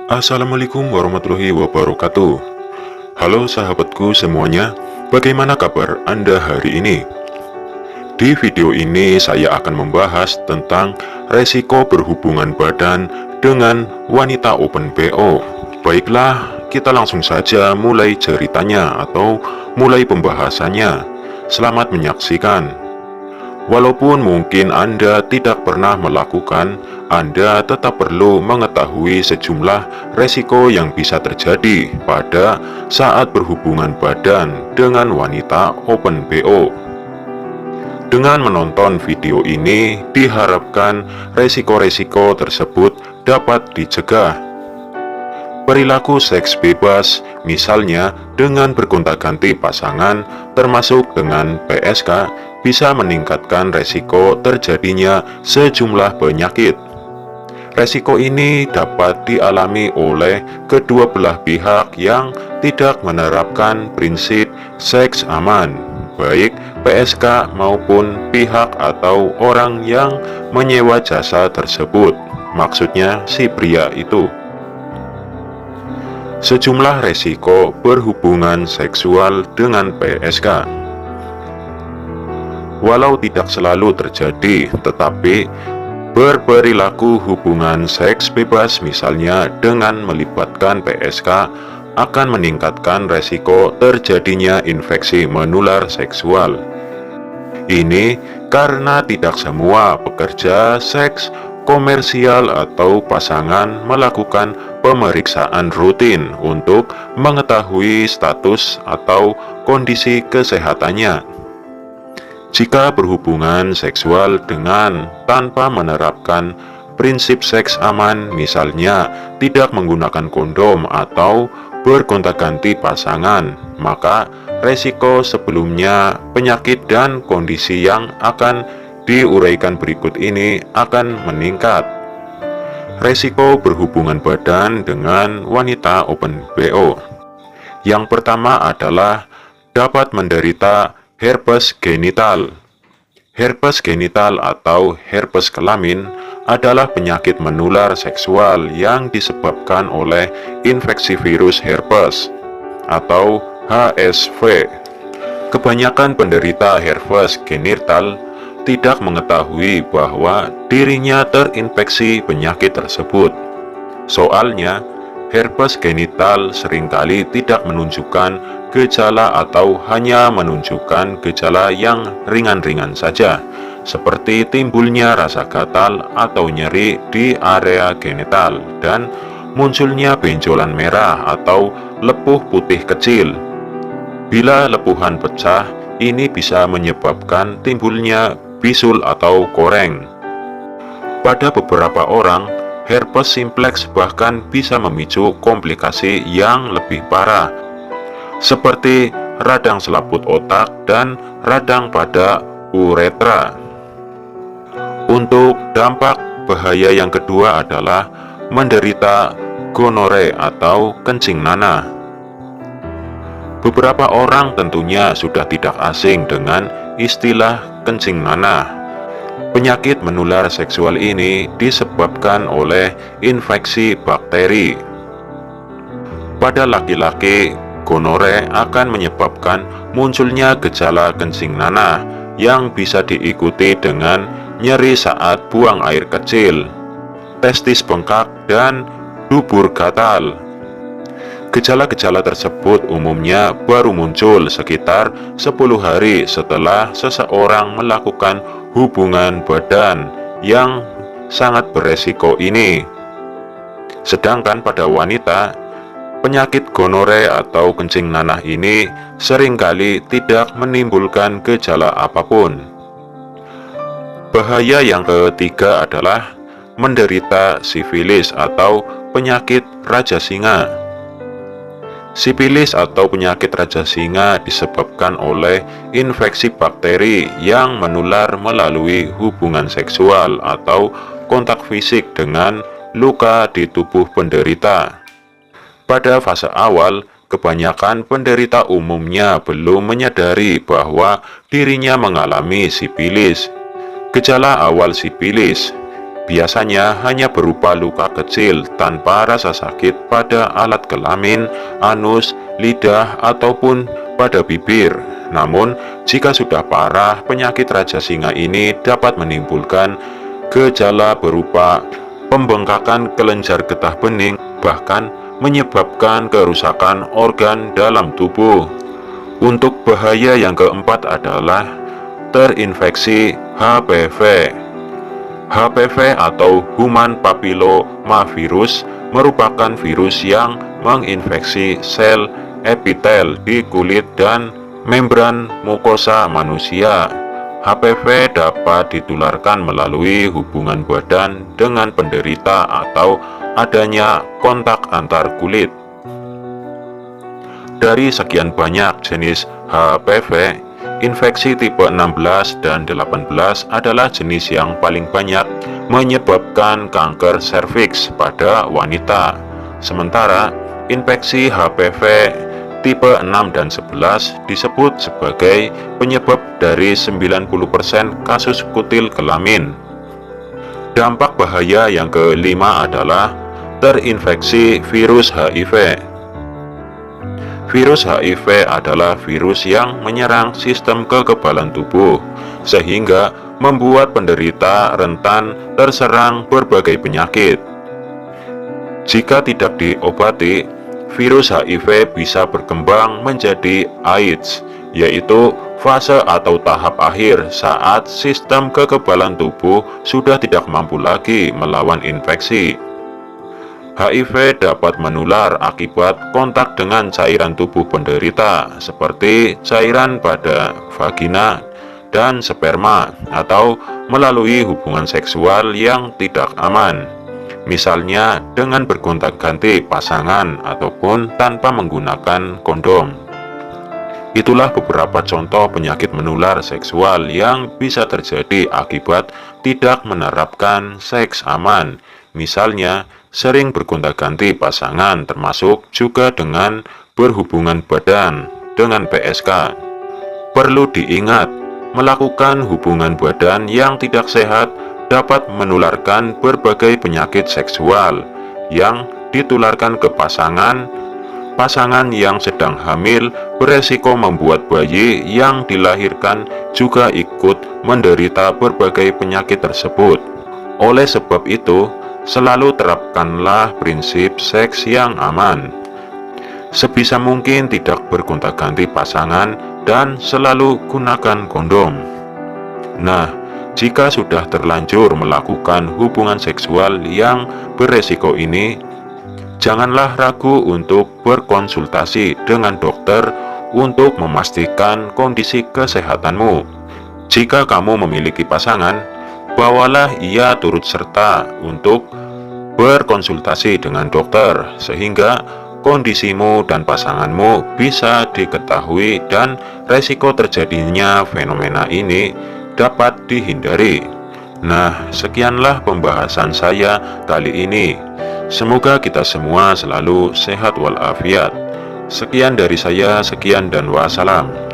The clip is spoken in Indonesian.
Assalamualaikum warahmatullahi wabarakatuh. Halo sahabatku semuanya, bagaimana kabar Anda hari ini? Di video ini saya akan membahas tentang resiko berhubungan badan dengan wanita open BO. Baiklah, kita langsung saja mulai ceritanya atau mulai pembahasannya. Selamat menyaksikan. Walaupun mungkin Anda tidak pernah melakukan, Anda tetap perlu mengetahui sejumlah resiko yang bisa terjadi pada saat berhubungan badan dengan wanita open BO. Dengan menonton video ini, diharapkan resiko-resiko tersebut dapat dicegah. Perilaku seks bebas, misalnya dengan bergonta-ganti pasangan, termasuk dengan PSK, bisa meningkatkan resiko terjadinya sejumlah penyakit. Resiko ini dapat dialami oleh kedua belah pihak yang tidak menerapkan prinsip seks aman, baik PSK maupun pihak atau orang yang menyewa jasa tersebut, maksudnya si pria itu. Sejumlah resiko berhubungan seksual dengan PSK. Walau tidak selalu terjadi, tetapi berperilaku hubungan seks bebas misalnya dengan melibatkan PSK akan meningkatkan resiko terjadinya infeksi menular seksual. Ini karena tidak semua pekerja seks komersial atau pasangan melakukan pemeriksaan rutin untuk mengetahui status atau kondisi kesehatannya. Jika berhubungan seksual dengan tanpa menerapkan prinsip seks aman, misalnya tidak menggunakan kondom atau bergonta-ganti pasangan, maka resiko sebelumnya penyakit dan kondisi yang akan diuraikan berikut ini akan meningkat. Resiko berhubungan badan dengan wanita open BO. Yang pertama adalah dapat menderita herpes genital. Herpes genital atau herpes kelamin adalah penyakit menular seksual yang disebabkan oleh infeksi virus herpes atau HSV. Kebanyakan penderita herpes genital tidak mengetahui bahwa dirinya terinfeksi penyakit tersebut. Soalnya, herpes genital seringkali tidak menunjukkan gejala atau hanya menunjukkan gejala yang ringan-ringan saja, seperti timbulnya rasa gatal atau nyeri di area genital dan munculnya benjolan merah atau lepuh putih kecil. Bila lepuhan pecah, ini bisa menyebabkan timbulnya bisul atau koreng. Pada beberapa orang, herpes simplex bahkan bisa memicu komplikasi yang lebih parah, seperti radang selaput otak dan radang pada uretra. Untuk dampak bahaya yang kedua adalah menderita gonore atau kencing nanah. Beberapa orang tentunya sudah tidak asing dengan istilah kencing nanah. Penyakit menular seksual ini disebabkan oleh infeksi bakteri. Pada laki-laki, gonore akan menyebabkan munculnya gejala kencing nanah yang bisa diikuti dengan nyeri saat buang air kecil, testis bengkak, dan dubur gatal. Gejala-gejala tersebut umumnya baru muncul sekitar 10 hari setelah seseorang melakukan hubungan badan yang sangat beresiko ini. Sedangkan pada wanita, penyakit gonore atau kencing nanah ini seringkali tidak menimbulkan gejala apapun. Bahaya yang ketiga adalah menderita sifilis atau penyakit raja singa. Sifilis atau penyakit raja singa disebabkan oleh infeksi bakteri yang menular melalui hubungan seksual atau kontak fisik dengan luka di tubuh penderita. Pada fase awal, kebanyakan penderita umumnya belum menyadari bahwa dirinya mengalami sifilis. Gejala awal sifilis Biasanya hanya berupa luka kecil tanpa rasa sakit pada alat kelamin, anus, lidah, ataupun pada bibir. Namun, jika sudah parah, penyakit Raja Singa ini dapat menimbulkan gejala berupa pembengkakan kelenjar getah bening, bahkan menyebabkan kerusakan organ dalam tubuh. Untuk bahaya yang keempat adalah terinfeksi HPV. HPV atau Human Papillomavirus merupakan virus yang menginfeksi sel epitel di kulit dan membran mukosa manusia. HPV dapat ditularkan melalui hubungan badan dengan penderita atau adanya kontak antar kulit. Dari sekian banyak jenis HPV, infeksi tipe 16 dan 18 adalah jenis yang paling banyak menyebabkan kanker serviks pada wanita. Sementara, infeksi HPV tipe 6 dan 11 disebut sebagai penyebab dari 90% kasus kutil kelamin. Dampak bahaya yang kelima adalah terinfeksi virus HIV. Virus HIV adalah virus yang menyerang sistem kekebalan tubuh, sehingga membuat penderita rentan terserang berbagai penyakit. Jika tidak diobati, virus HIV bisa berkembang menjadi AIDS, yaitu fase atau tahap akhir saat sistem kekebalan tubuh sudah tidak mampu lagi melawan infeksi. HIV dapat menular akibat kontak dengan cairan tubuh penderita seperti cairan pada vagina dan sperma atau melalui hubungan seksual yang tidak aman. Misalnya dengan bergonta-ganti pasangan ataupun tanpa menggunakan kondom. Itulah beberapa contoh penyakit menular seksual yang bisa terjadi akibat tidak menerapkan seks aman. Misalnya, sering bergonta-ganti pasangan termasuk juga dengan berhubungan badan dengan PSK. Perlu diingat, melakukan hubungan badan yang tidak sehat dapat menularkan berbagai penyakit seksual yang ditularkan ke pasangan yang sedang hamil beresiko membuat bayi yang dilahirkan juga ikut menderita berbagai penyakit tersebut. Oleh sebab itu, selalu terapkanlah prinsip seks yang aman. Sebisa mungkin tidak bergonta-ganti pasangan dan selalu gunakan kondom. Nah, jika sudah terlanjur melakukan hubungan seksual yang beresiko ini, janganlah ragu untuk berkonsultasi dengan dokter untuk memastikan kondisi kesehatanmu. Jika kamu memiliki pasangan, bawalah ia turut serta untuk berkonsultasi dengan dokter sehingga kondisimu dan pasanganmu bisa diketahui dan resiko terjadinya fenomena ini dapat dihindari. Nah, sekianlah pembahasan saya kali ini. Semoga kita semua selalu sehat walafiat. Sekian dari saya, sekian dan wassalam.